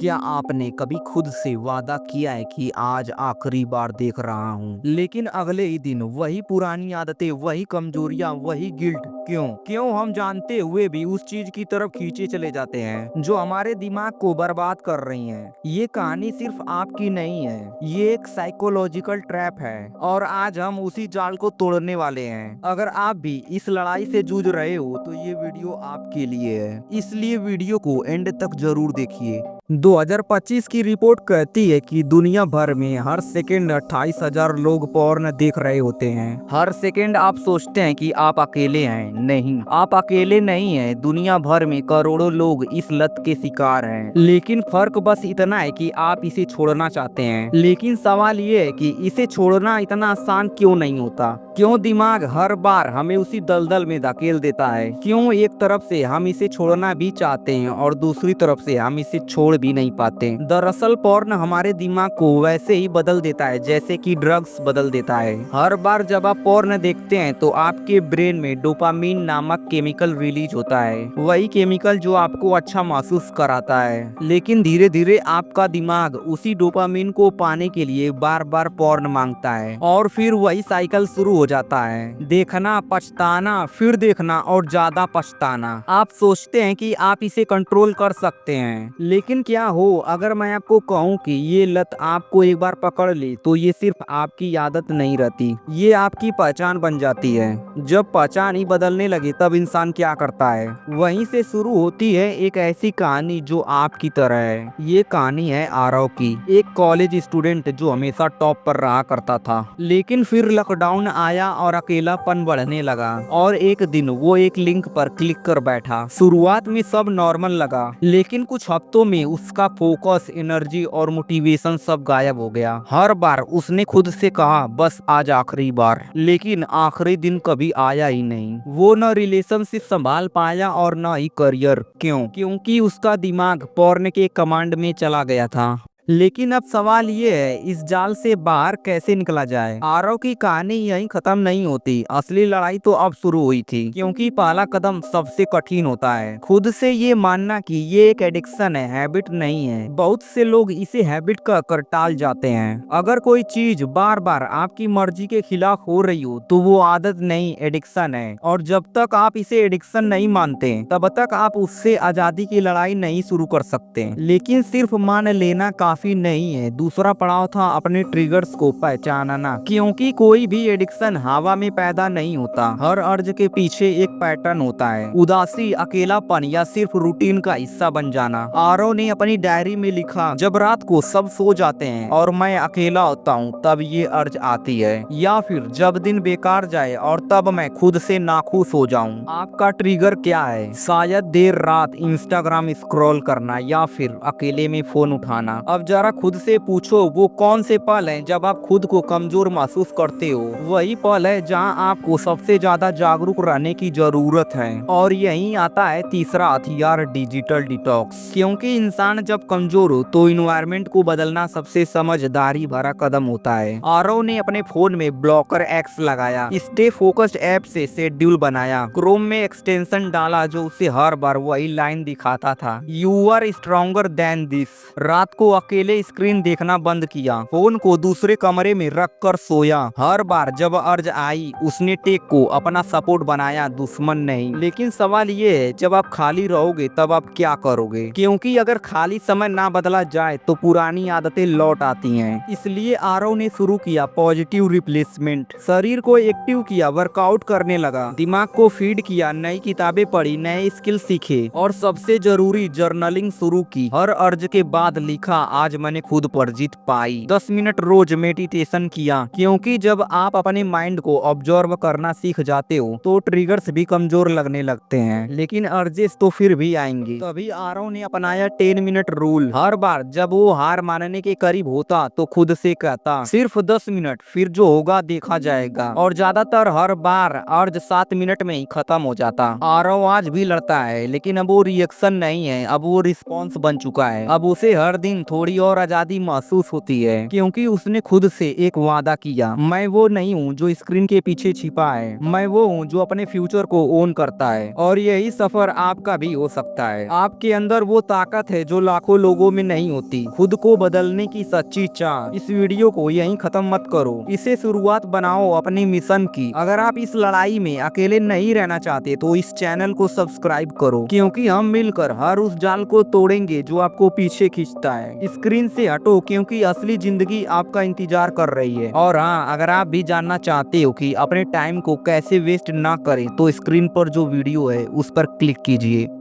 क्या आपने कभी खुद से वादा किया है कि आज आखिरी बार देख रहा हूँ, लेकिन अगले ही दिन वही पुरानी आदतें, वही कमजोरियां, वही गिल्ट? क्यों हम जानते हुए भी उस चीज की तरफ खींचे चले जाते हैं जो हमारे दिमाग को बर्बाद कर रही है? ये कहानी सिर्फ आपकी नहीं है, ये एक साइकोलॉजिकल ट्रैप है और आज हम उसी जाल को तोड़ने वाले हैं। अगर आप भी इस लड़ाई से जूझ रहे हो तो ये वीडियो आपके लिए है, इसलिए वीडियो को एंड तक जरूर देखिए। 2025 की रिपोर्ट कहती है कि दुनिया भर में हर सेकंड 28,000 लोग पोर्न देख रहे होते हैं। हर सेकंड आप सोचते हैं कि आप अकेले हैं, नहीं, आप अकेले नहीं हैं। दुनिया भर में करोड़ों लोग इस लत के शिकार हैं, लेकिन फर्क बस इतना है कि आप इसे छोड़ना चाहते हैं। लेकिन सवाल ये है कि इसे छोड़ना इतना आसान क्यों नहीं होता? क्यों दिमाग हर बार हमें उसी दलदल में धकेल देता है? क्यों एक तरफ से हम इसे छोड़ना भी चाहते हैं और दूसरी तरफ से हम इसे छोड़ भी नहीं पाते? दरअसल पोर्न हमारे दिमाग को वैसे ही बदल देता है जैसे कि ड्रग्स बदल देता है। हर बार जब आप पोर्न देखते हैं तो आपके ब्रेन में डोपामीन नामक केमिकल रिलीज होता है, वही केमिकल जो आपको अच्छा महसूस कराता है। लेकिन धीरे धीरे आपका दिमाग उसी डोपामीन को पाने के लिए बार बार पोर्न मांगता है और फिर वही साइकिल शुरू हो जाता है। देखना, पछताना, फिर देखना और ज्यादा पछताना। आप सोचते हैं कि आप इसे कंट्रोल कर सकते हैं, लेकिन क्या हो अगर मैं आपको कहूं कि ये लत आपको एक बार पकड़ ली तो ये सिर्फ आपकी आदत नहीं रहती, ये आपकी पहचान बन जाती है। जब पहचान ही बदलने लगे तब इंसान क्या करता है? वहीं से शुरू होती है एक ऐसी कहानी जो आपकी तरह है। ये कहानी है आरव की, एक कॉलेज स्टूडेंट जो हमेशा टॉप पर रहा करता था, लेकिन फिर लॉकडाउन आया और अकेलापन बढ़ने लगा और एक दिन वो एक लिंक पर क्लिक कर बैठा। शुरुआत में सब नॉर्मल लगा, लेकिन कुछ हफ्तों में उसका फोकस, एनर्जी और मोटिवेशन सब गायब हो गया। हर बार उसने खुद से कहा बस आज आखिरी बार, लेकिन आखिरी दिन कभी आया ही नहीं। वो न रिलेशनशिप संभाल पाया और न ही करियर। क्योंकि उसका दिमाग पोर्न के कमांड में चला गया था। लेकिन अब सवाल ये है, इस जाल से बाहर कैसे निकला जाए? आरव की कहानी यहीं खत्म नहीं होती, असली लड़ाई तो अब शुरू हुई थी, क्योंकि पहला कदम सबसे कठिन होता है, खुद से ये मानना कि ये एक एडिक्शन है, हैबिट नहीं है। बहुत से लोग इसे हैबिट कहकर टाल जाते हैं। अगर कोई चीज बार बार आपकी मर्जी के खिलाफ हो रही हो तो वो आदत नहीं, एडिक्शन है। और जब तक आप इसे एडिक्शन नहीं मानते तब तक आप उससे आजादी की लड़ाई नहीं शुरू कर सकते। लेकिन सिर्फ मान लेना काफी नहीं है, दूसरा पड़ाव था अपने ट्रिगर्स को पहचानना, क्योंकि कोई भी एडिक्शन हवा में पैदा नहीं होता। हर अर्ज के पीछे एक पैटर्न होता है, उदासी, अकेलापन या सिर्फ रूटीन का हिस्सा बन जाना। आरव ने अपनी डायरी में लिखा, जब रात को सब सो जाते हैं और मैं अकेला होता हूँ तब ये अर्ज आती है, या फिर जब दिन बेकार जाए और तब मैं खुद से नाखुश हो जाऊं। आपका ट्रिगर क्या है? शायद देर रात इंस्टाग्राम स्क्रॉल करना या फिर अकेले में फोन उठाना। अब जरा खुद से पूछो, वो कौन से पल हैं जब आप खुद को कमजोर महसूस करते हो? वही पल है जहां आपको सबसे ज्यादा जागरूक रहने की जरूरत है। और यहीं आता है तीसरा हथियार, डिजिटल डिटॉक्स। क्योंकि इंसान जब कमजोर हो तो इन्वायरमेंट को बदलना सबसे समझदारी भरा कदम होता है। आरव ने अपने फोन में ब्लॉकर एक्स लगाया, स्टे फोकस्ड ऐप से शेड्यूल बनाया, क्रोम में एक्सटेंशन डाला जो उसे हर बार वही लाइन दिखाता था, you are stronger than this. रात को अकेले स्क्रीन देखना बंद किया, फोन को दूसरे कमरे में रख कर सोया। हर बार जब अर्ज आई उसने टेक को अपना सपोर्ट बनाया, दुश्मन नहीं। लेकिन सवाल ये है, जब आप खाली रहोगे तब आप क्या करोगे? क्योंकि अगर खाली समय ना बदला जाए तो पुरानी आदतें लौट आती हैं। इसलिए आरव ने शुरू किया पॉजिटिव रिप्लेसमेंट। शरीर को एक्टिव किया, वर्कआउट करने लगा, दिमाग को फीड किया, नई किताबें पढ़ी, नए स्किल सीखे और सबसे जरूरी जर्नलिंग शुरू की। हर अर्ज के बाद लिखा, आज मैंने खुद पर जीत पाई। 10 मिनट रोज मेडिटेशन किया, क्योंकि जब आप अपने माइंड को ऑब्जर्व करना सीख जाते हो तो ट्रिगर्स भी कमजोर लगने लगते हैं, लेकिन अर्जेस तो फिर भी आएंगे। तभी आरव ने अपनाया 10 मिनट रूल। हर बार जब वो हार मानने के करीब होता तो खुद से कहता, सिर्फ 10 मिनट, फिर जो होगा देखा जाएगा। और ज्यादातर हर बार अर्ज 7 मिनट में ही खत्म हो जाता। आरव आज भी लड़ता है, लेकिन अब वो रिएक्शन नहीं है, अब वो रिस्पॉन्स बन चुका है। अब उसे हर दिन थोड़ी थोड़ी और आजादी महसूस होती है, क्योंकि उसने खुद से एक वादा किया, मैं वो नहीं हूँ जो स्क्रीन के पीछे छिपा है, मैं वो हूँ जो अपने फ्यूचर को ओन करता है। और यही सफर आपका भी हो सकता है। आपके अंदर वो ताकत है जो लाखों लोगों में नहीं होती, खुद को बदलने की सच्ची चाह। इस वीडियो को यहीं खत्म मत करो, इसे शुरुआत बनाओ अपने मिशन की। अगर आप इस लड़ाई में अकेले नहीं रहना चाहते तो इस चैनल को सब्सक्राइब करो, क्योंकि हम मिलकर हर उस जाल को तोड़ेंगे जो आपको पीछे खींचता है। स्क्रीन से हटो, क्योंकि असली जिंदगी आपका इंतजार कर रही है। और हाँ, अगर आप भी जानना चाहते हो कि अपने टाइम को कैसे वेस्ट ना करें तो स्क्रीन पर जो वीडियो है उस पर क्लिक कीजिए।